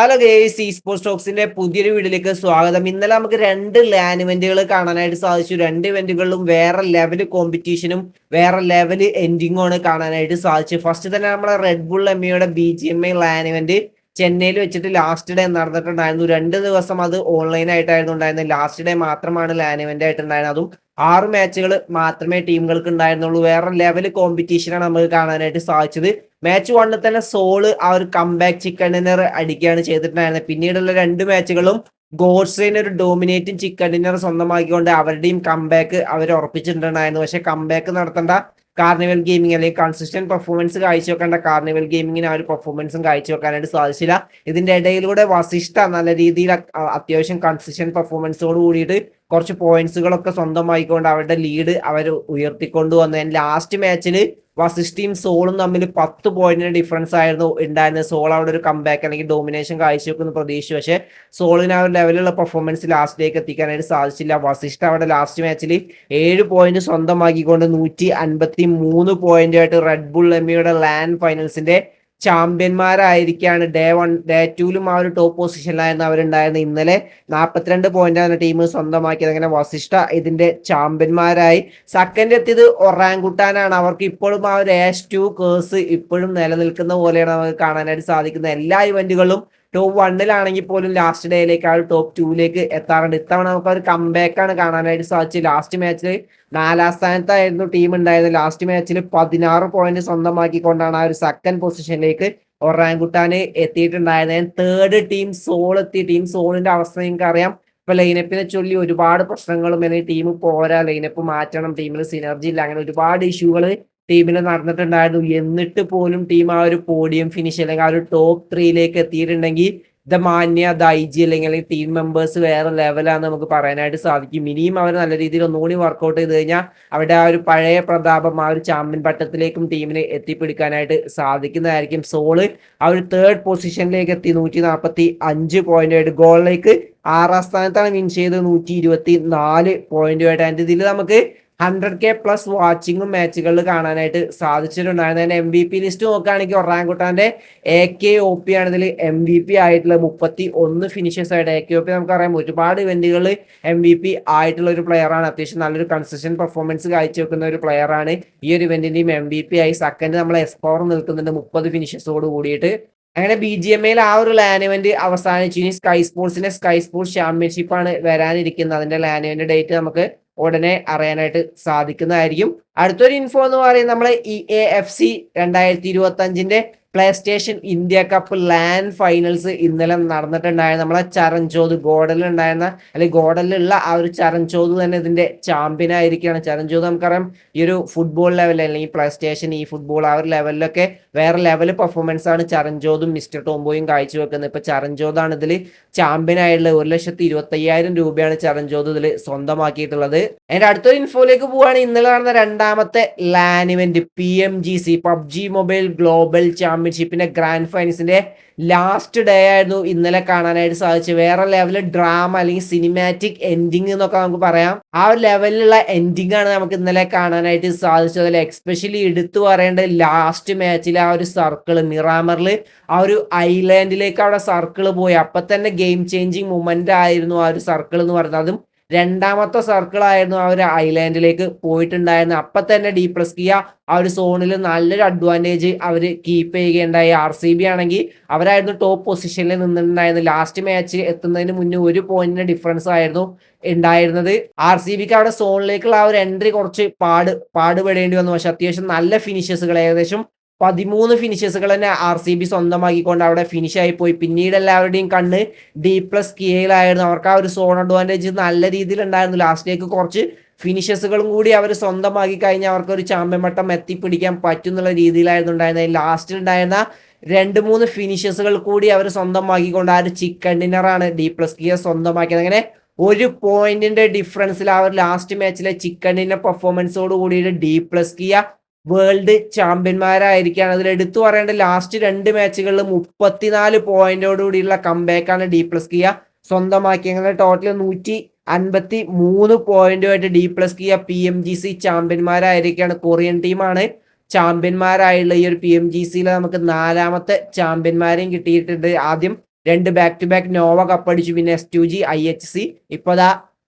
Hello guys sports ടോക്സിന്റെ പുതിയൊരു വീഡിയോയിലേക്ക് സ്വാഗതം. ഇന്നലെ നമുക്ക് രണ്ട് ലാൻ ഇവന്റുകൾ കാണാനായിട്ട് സാധിച്ചു. രണ്ട് ഇവന്റുകളിലും വേറെ ലെവല് കോമ്പറ്റീഷനും വേറെ ലെവല് എൻഡിങ്ങും ആണ് കാണാനായിട്ട് സാധിച്ചു. ഫസ്റ്റ് തന്നെ നമ്മളെ റെഡ് ബുൾ എംഇയുടെ BGMI ലാൻ ഇവന്റ് ചെന്നൈയിൽ വെച്ചിട്ട് ലാസ്റ്റ് ഡേ നടന്നിട്ടുണ്ടായിരുന്നു. 2 ദിവസം അത് ഓൺലൈൻ ആയിട്ടായിരുന്നു ഉണ്ടായിരുന്നത്. ലാസ്റ്റ് ഡേ മാത്രമാണ് ലാൻ ഇവന്റ് ആയിട്ടുണ്ടായിരുന്നത്. അതും 6 മാച്ചുകൾ മാത്രമേ ടീമുകൾക്ക് ഉണ്ടായിരുന്നുള്ളൂ. വേറെ ലെവൽ കോമ്പറ്റീഷനാണ് നമുക്ക് കാണാനായിട്ട് സാധിച്ചത്. മാച്ച് 1 തന്നെ സോള് ആ ഒരു കംബാക്ക് ചിക്കൻ ഡിന്നർ അടിക്കുകയാണ് ചെയ്തിട്ടുണ്ടായിരുന്നത്. പിന്നീടുള്ള 2 മാച്ചുകളും ഗോഡ്സേനെ ഒരു ഡോമിനേറ്റിംഗ് ചിക്കൻ ഡിന്നർ സ്വന്തമാക്കിക്കൊണ്ട് അവരുടെയും കംബാക്ക് അവർ ഉറപ്പിച്ചിട്ടുണ്ടായിരുന്നു. പക്ഷെ കംബാക്ക് നടത്തേണ്ട കാർണിവൽ ഗെയിമിംഗ് അല്ലെങ്കിൽ കൺസിസ്റ്റന്റ് പെർഫോമൻസ് കാഴ്ചവെക്കേണ്ട കാർണിവൽ ഗെയിമിങ്ങിന് ആ ഒരു പെർഫോമൻസും കാഴ്ചവെക്കാനായിട്ട് സാധിച്ചില്ല. ഇതിന്റെ ഇടയിലൂടെ വസിഷ്ഠ നല്ല രീതിയിൽ അത്യാവശ്യം കൺസിസ്റ്റന്റ് പെർഫോമൻസോട് കൂടിയിട്ട് കുറച്ച് പോയിന്റ്സുകളൊക്കെ സ്വന്തമായിക്കൊണ്ട് അവരുടെ ലീഡ് അവർ ഉയർത്തിക്കൊണ്ടുവന്നു. ലാസ്റ്റ് മാച്ചിൽ വസിഷ്ഠയും സോളും തമ്മിൽ 10 പോയിന്റിന് ഡിഫറൻസ് ആയിരുന്നു ഉണ്ടായിരുന്നത്. സോൾ അവിടെ ഒരു കംബാക്ക് അല്ലെങ്കിൽ ഡോമിനേഷൻ കാഴ്ചവെക്കുന്ന പ്രതീക്ഷിച്ചു. പക്ഷേ സോളിന് ആ ഒരു ലെവലുള്ള പെർഫോമൻസ് ലാസ്റ്റിലേക്ക് എത്തിക്കാനായിട്ട് സാധിച്ചില്ല. വസിഷ്ഠ അവിടെ ലാസ്റ്റ് മാച്ചിൽ 7 പോയിന്റ് സ്വന്തമാക്കിക്കൊണ്ട് 153 പോയിന്റുമായിട്ട് റെഡ് ബുൾ എംഇയുടെ ലാൻ ഫൈനൽസിന്റെ ചാമ്പ്യന്മാരായിരിക്കാണ്. ഡേ 1 ഡേ 2ലും ആ ഒരു ടോപ്പ് പൊസിഷനിലായിരുന്നു അവരുണ്ടായിരുന്നത്. ഇന്നലെ 42 പോയിന്റാണ് ടീം സ്വന്തമാക്കിയത്. അങ്ങനെ വസിഷ്ഠ ഇതിന്റെ ചാമ്പ്യന്മാരായി. സെക്കൻഡ് എത്തിയത് ഒറാങ്കുട്ടാനാണ്. അവർക്ക് ഇപ്പോഴും ആ ഒരു AS2 കേഴ്സ് ഇപ്പോഴും നിലനിൽക്കുന്ന പോലെയാണ് നമുക്ക് കാണാനായിട്ട് സാധിക്കുന്നത്. എല്ലാ ഇവന്റുകളും ടോപ്പ് 1ലാണെങ്കിൽ പോലും ലാസ്റ്റ് ഡേയിലേക്ക് ആ ഒരു ടോപ്പ് 2ലേക്ക് എത്താറുണ്ട്. ഇത്തവണ നമുക്ക് ഒരു കംബാക്കാണ് കാണാനായിട്ട് സാധിച്ചത്. ലാസ്റ്റ് മാച്ചിൽ 4ാം സ്ഥാനത്തായിരുന്നു ടീം ഉണ്ടായിരുന്നത്. ലാസ്റ്റ് മാച്ചിൽ 16 പോയിന്റ് സ്വന്തമാക്കിക്കൊണ്ടാണ് ആ ഒരു സെക്കൻഡ് പൊസിഷനിലേക്ക് ഒറാങ്കുട്ടാന് എത്തിയിട്ടുണ്ടായിരുന്നത്. തേർഡ് ടീം സോൾ എത്തി. ടീം സോളിന്റെ അവസ്ഥ നിങ്ങൾക്ക് അറിയാം. ഇപ്പൊ ലൈനപ്പിനെ ചൊല്ലി ഒരുപാട് പ്രശ്നങ്ങളും അല്ലെങ്കിൽ ടീം പോരാ, ലൈനപ്പ് മാറ്റണം, ടീമിൽ സിനർജി ഇല്ല, അങ്ങനെ ഒരുപാട് ഇഷ്യൂകൾ ടീമിൽ നടന്നിട്ടുണ്ടായിരുന്നു. എന്നിട്ട് പോലും ടീം ആ ഒരു പോഡിയം ഫിനിഷ് അല്ലെങ്കിൽ ആ ഒരു ടോപ്പ് 3ലേക്ക് എത്തിയിട്ടുണ്ടെങ്കിൽ ദ മാന്യ ദ IG അല്ലെങ്കിൽ ടീം മെമ്പേഴ്സ് വേറെ ലെവലാന്ന് നമുക്ക് പറയാനായിട്ട് സാധിക്കും. ഇനിയും അവർ നല്ല രീതിയിൽ ഒന്നുകൂടി വർക്കൗട്ട് ചെയ്ത് കഴിഞ്ഞാൽ അവരുടെ ആ ഒരു പഴയ പ്രതാപം ആ ഒരു ചാമ്പ്യൻ പട്ടത്തിലേക്കും ടീമിന് എത്തിപ്പിടിക്കാനായിട്ട് സാധിക്കുന്നതായിരിക്കും. സോള് ആ ഒരു തേർഡ് പൊസിഷനിലേക്ക് എത്തി 145 പോയിന്റുമായിട്ട്. ഗോളിലേക്ക് 6ാം സ്ഥാനത്താണ് വിൻ ചെയ്ത് 124 പോയിന്റുമായിട്ട്. അതിന്റെ ഇതിൽ നമുക്ക് 100K പ്ലസ് വാച്ചിങ്ങും മാച്ചുകളിൽ കാണാനായിട്ട് സാധിച്ചിട്ടുണ്ടായിരുന്നു. അതിന്റെ MVP ലിസ്റ്റ് നോക്കുകയാണെങ്കിൽ ഒറാങ്കുട്ടാന്റെ AKOP ആണ് ഇതിൽ MVP ആയിട്ടുള്ള 31 ഫിനിഷേഴ്സ് ആയിട്ട്. AKOP നമുക്കറിയാം ഒരുപാട് ഇവന്റുകളിൽ MVP ആയിട്ടുള്ള ഒരു പ്ലെയർ ആണ്. അത്യാവശ്യം നല്ലൊരു കൺസിസ്റ്റന്റ് പെർഫോമൻസ് കാഴ്ചവെക്കുന്ന ഒരു പ്ലെയർ ആണ്. ഈ ഒരു ഇവന്റിന്റെയും MVP ആയി. സെക്കൻഡ് നമ്മൾ എസ്പവർ നിൽക്കുന്നുണ്ട് 30 ഫിനിഷേഴ്സോട് കൂടിയിട്ട്. അങ്ങനെ BGMIയിൽ ആ ഒരു ലാൻ ഇവന്റ് അവസാനിച്ചു. ഇനി സ്കൈ സ്പോർട്സ് ചാമ്പ്യൻഷിപ്പ് ആണ് വരാനിരിക്കുന്നത്. അതിന്റെ ലാൻ ഇവന്റ് ഡേറ്റ് നമുക്ക് ഉടനെ അറിയാനായിട്ട് സാധിക്കുന്നതായിരിക്കും. അടുത്തൊരു ഇൻഫോ എന്ന് പറയുന്നത് നമ്മളെ EAFC 2025ന്റെ PlayStation India cup LAN finals ഇന്നലെ നടന്നിട്ടുണ്ടായിരുന്നു. നമ്മളെ ചരൺചോദ് ഗോഡലിലുണ്ടായിരുന്ന അല്ലെങ്കിൽ ഗോഡലിലുള്ള ആ ഒരു ചരൺചോദ് തന്നെ ഇതിന്റെ ചാമ്പ്യൻ ആയിരിക്കുകയാണ്. ചരൺചോദ് നമുക്കറിയാം ഈ ഒരു ഫുട്ബോൾ ലെവൽ അല്ലെങ്കിൽ പ്ലേ സ്റ്റേഷൻ ഈ ഫുട്ബോൾ ആ ഒരു ലെവലിലൊക്കെ വേറെ ലെവൽ പെർഫോമൻസ് ആണ് ചരൺചോദും മിസ്റ്റർ ടോംബോയും കാഴ്ചവെക്കുന്നത്. ഇപ്പൊ ചരൺചോദാണ് ഇതിൽ ചാമ്പ്യൻ ആയിട്ടുള്ളത്. 1,25,000 രൂപയാണ് ചരൺചോദ് ഇതിൽ സ്വന്തമാക്കിയിട്ടുള്ളത്. അതിന്റെ അടുത്തൊരു ഇൻഫോയിലേക്ക് പോവുകയാണ്. ഇന്നലെ നടന്ന രണ്ടാമത്തെ LAN event PMGC PUBG mobile global ചാമ്പ്യൻഷിപ്പിന്റെ ഗ്രാൻഡ് ഫൈനൽസിന്റെ ലാസ്റ്റ് ഡേ ആയിരുന്നു ഇന്നലെ കാണാനായിട്ട് സാധിച്ചത്. വേറെ ലെവലിൽ ഡ്രാമ അല്ലെങ്കിൽ സിനിമാറ്റിക് എൻഡിങ് എന്നൊക്കെ നമുക്ക് പറയാം. ആ ഒരു ലെവലിലുള്ള എൻഡിങ് ആണ് നമുക്ക് ഇന്നലെ കാണാനായിട്ട് സാധിച്ചത്. അതിൽ എക്സ്പെഷ്യലി എടുത്തു പറയേണ്ടത് ലാസ്റ്റ് മാച്ചിൽ ആ ഒരു സർക്കിൾ മിറാമറിൽ ആ ഒരു ഐലാൻഡിലേക്ക് അവിടെ സർക്കിൾ പോയി. അപ്പൊ തന്നെ ഗെയിം ചേഞ്ചിങ് മൊമെന്റ് ആയിരുന്നു ആ ഒരു സർക്കിൾ എന്ന് പറയുന്നത്. അതും രണ്ടാമത്തെ സർക്കിൾ ആയിരുന്നു ആ ഒരു ഐലാൻഡിലേക്ക് പോയിട്ടുണ്ടായിരുന്നു. അപ്പൊ തന്നെ D+Kia ആ ഒരു സോണിൽ നല്ലൊരു അഡ്വാൻറ്റേജ് അവർ കീപ്പ് ചെയ്യുകയുണ്ടായി. RCB ആണെങ്കിൽ അവരായിരുന്നു ടോപ്പ് പൊസിഷനിൽ നിന്നിട്ടുണ്ടായിരുന്നു. ലാസ്റ്റ് മാച്ച് എത്തുന്നതിന് മുന്നേ 1 പോയിന്റിന്റെ ഡിഫറൻസ് ആയിരുന്നു ഉണ്ടായിരുന്നത്. RCBക്ക് അവിടെ സോണിലേക്കുള്ള ആ ഒരു എൻട്രി കുറച്ച് പാടുപെടേണ്ടി വന്നു. പക്ഷെ അത്യാവശ്യം നല്ല ഫിനിഷസുകൾ ഏകദേശം 13 ഫിനിഷസുകൾ തന്നെ RCB സ്വന്തമാക്കിക്കൊണ്ട് അവിടെ ഫിനിഷ് ആയി പോയി. പിന്നീട് എല്ലാവരുടെയും കണ്ണ് D+Kiaയിലായിരുന്നു. അവർക്ക് ആ ഒരു സോൺ അഡ്വാൻറ്റേജ് നല്ല രീതിയിൽ ഉണ്ടായിരുന്നു. ലാസ്റ്റിലേക്ക് കുറച്ച് ഫിനിഷസുകളും കൂടി അവർ സ്വന്തമാക്കി കഴിഞ്ഞാൽ അവർക്ക് ഒരു ചാമ്പ്യൻ പട്ടം എത്തിപ്പിടിക്കാൻ പറ്റും എന്നുള്ള രീതിയിലായിരുന്നു ഉണ്ടായിരുന്നത്. ലാസ്റ്റിൽ ഉണ്ടായിരുന്ന 2-3 ഫിനിഷസുകൾ കൂടി അവർ സ്വന്തമാക്കിക്കൊണ്ട് ആ ഒരു ചിക്കൻ ഡിന്നറാണ് D+Kia സ്വന്തമാക്കിയത്. അങ്ങനെ 1 പോയിന്റിന്റെ ഡിഫറൻസിൽ ആ ഒരു ലാസ്റ്റ് മാച്ചിലെ ചിക്കൻ ഡിന്നർ പെർഫോമൻസോട് കൂടിയിട്ട് D+Kia വേൾഡ് ചാമ്പ്യന്മാരായിരിക്കുകയാണ്. അതിൽ എടുത്തു പറയേണ്ട ലാസ്റ്റ് 2 മാച്ചുകളിൽ 34 പോയിന്റോട് കൂടിയുള്ള കംബാക്കാണ് D+Kia സ്വന്തമാക്കി. അങ്ങനെ ടോട്ടൽ 153 പോയിന്റുമായിട്ട് D+Kia PMGC ചാമ്പ്യന്മാരായിരിക്കുകയാണ്. കൊറിയൻ ടീമാണ് ചാമ്പ്യന്മാരായുള്ള ഈ ഒരു PMGCയിൽ നമുക്ക് 4ാമത്തെ ചാമ്പ്യന്മാരെയും കിട്ടിയിട്ടുണ്ട്. ആദ്യം 2 ബാക്ക് ടു ബാക്ക് നോവ കപ്പടിച്ചു. പിന്നെ S2G IHC ഇപ്പൊ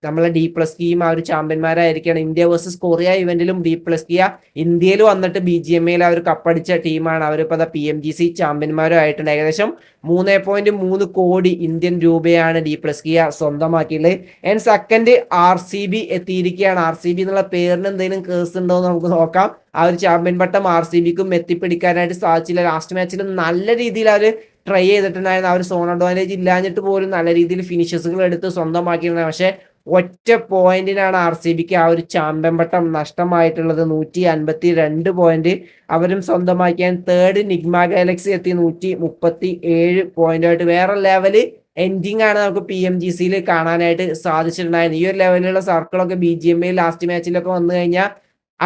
നമ്മളെ D+Kയും ആ ഒരു ചാമ്പ്യന്മാരായിരിക്കുകയാണ്. ഇന്ത്യ വേഴ്സസ് കൊറിയ ഇവന്റിലും D+K ഇന്ത്യയിൽ വന്നിട്ട് BGMAയിൽ ആ ഒരു കപ്പടിച്ച ടീമാണ്. അവരിപ്പോ PMGC ചാമ്പ്യന്മാരും ആയിട്ടുണ്ട്. ഏകദേശം 3.3 കോടി ഇന്ത്യൻ രൂപയാണ് D+K സ്വന്തമാക്കിയിട്ടുള്ളത്. ആൻഡ് സെക്കൻഡ് RCB എത്തിയിരിക്കുകയാണ്. RCB എന്നുള്ള പേരിന് എന്തെങ്കിലും കേസ് ഉണ്ടോ എന്ന് നമുക്ക് നോക്കാം. ആ ഒരു ചാമ്പ്യൻ പട്ടം RCBക്കും എത്തിപ്പിടിക്കാനായിട്ട് സാധിച്ചില്ല. ലാസ്റ്റ് മാച്ചിൽ നല്ല രീതിയിൽ അവർ ട്രൈ ചെയ്തിട്ടുണ്ടായിരുന്നു. ആ ഒരു സോൺ അഡ്വാൻറ്റേജ് ഇല്ലാഞ്ഞിട്ട് പോലും നല്ല രീതിയിൽ ഫിനിഷസുകൾ എടുത്ത് സ്വന്തമാക്കിയിരുന്നത്. പക്ഷെ ഒറ്റ പോയിന്റിനാണ് RCBക്ക് ആ ഒരു ചാമ്പ്യൻ പട്ടം നഷ്ടമായിട്ടുള്ളത്. 152 പോയിന്റ് അവരും സ്വന്തമാക്കിയാൽ. തേർഡ് നിഗ്മ ഗാലക്സി എത്തി 137 പോയിന്റുമായിട്ട്. വേറെ ലെവല് എൻഡിങ് ആണ് നമുക്ക് PMGCയിൽ കാണാനായിട്ട് സാധിച്ചിട്ടുണ്ടായിരുന്നു. ഈ ഒരു ലെവലിലുള്ള സർക്കിളൊക്കെ BGMA ലാസ്റ്റ് മാച്ചിലൊക്കെ വന്നു കഴിഞ്ഞാൽ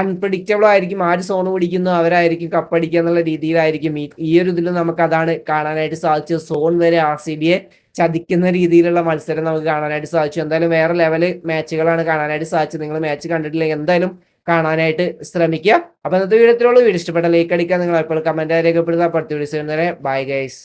അൺപ്രഡിക്റ്റബിൾ ആയിരിക്കും. ആര് സോൺ പിടിക്കുന്നു അവരായിരിക്കും കപ്പടിക്കുക എന്നുള്ള രീതിയിലായിരിക്കും. ഈ ഒരു ഇതിൽ നമുക്ക് അതാണ് കാണാനായിട്ട് സാധിച്ചത്. സോൺ വരെ RCBയെ ചതിക്കുന്ന രീതിയിലുള്ള മത്സരം നമുക്ക് കാണാനായിട്ട് സാധിച്ചു. എന്തായാലും വേറെ ലെവല് മാച്ചുകളാണ് കാണാനായിട്ട് സാധിച്ചത്. നിങ്ങൾ മാച്ച് കണ്ടിട്ടില്ലെങ്കിൽ എന്തായാലും കാണാനായിട്ട് ശ്രമിക്കുക. അപ്പൊ ഇന്നത്തെ വീഡിയോ വീഡിയോ ഇഷ്ടപ്പെട്ട ലൈക്ക് അടിക്കുക. നിങ്ങൾ എപ്പോൾ കമന്റ് രേഖപ്പെടുത്തുക. അടുത്ത വീഡിയോസ് ബൈ ഗൈസ്.